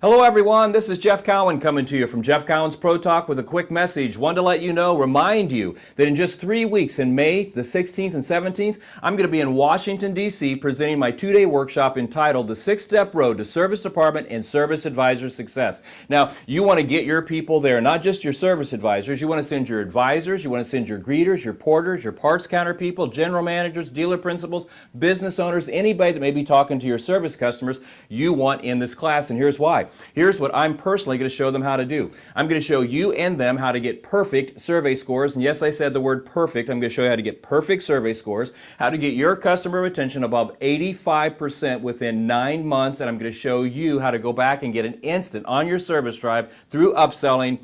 Hello everyone, this is Jeff Cowan coming to you from Jeff Cowan's Pro Talk with a quick message. One to let you know, remind you that in just 3 weeks, in May the 16th and 17th, I'm going to be in Washington, D.C. presenting my 2-day workshop entitled The 6-Step Road to Service Department and Service Advisor Success. Now, you want to get your people there, not just your service advisors. You want to send your advisors, you want to send your greeters, your porters, your parts counter people, general managers, dealer principals, business owners, anybody that may be talking to your service customers you want in this class, and here's why. Here's what I'm personally going to show them how to do. I'm going to show you and them how to get perfect survey scores. And yes, I said the word perfect. I'm going to show you how to get perfect survey scores, how to get your customer retention above 85% within 9 months. And I'm going to show you how to go back and get an instant on your service drive through upselling,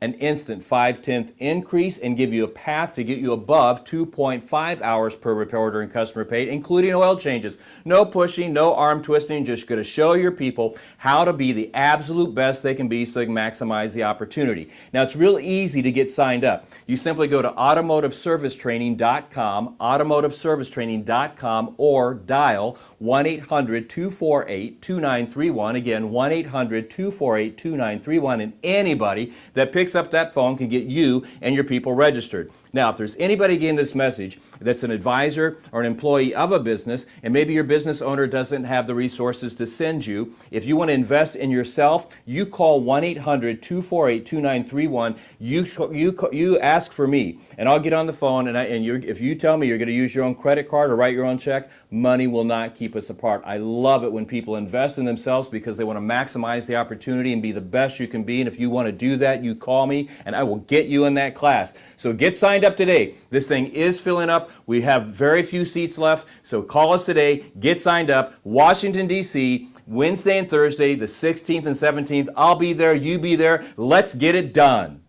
an instant 5/10 increase, and give you a path to get you above 2.5 hours per repair order and customer paid, including oil changes. No pushing, no arm twisting, just going to show your people how to be the absolute best they can be so they can maximize the opportunity. Now, it's real easy to get signed up. You simply go to automotiveservicetraining.com, automotiveservicetraining.com, or dial 1-800-248-2931. Again, 1-800-248-2931, and anybody that picks up that phone can get you and your people registered. Now, if there's anybody getting this message that's an advisor or an employee of a business, and maybe your business owner doesn't have the resources to send you, if you want to invest in yourself, you call 1-800-248-2931. You ask for me, and I'll get on the phone, and if you tell me you're going to use your own credit card or write your own check, money will not keep us apart. I love it when people invest in themselves because they want to maximize the opportunity and be the best you can be. And if you want to do that, you call me, and I will get you in that class. So get signed up today. This thing is filling up. We have very few seats left, so call us today. Get signed up. Washington, D.C., Wednesday and Thursday, the 16th and 17th. I'll be there. You be there. Let's get it done.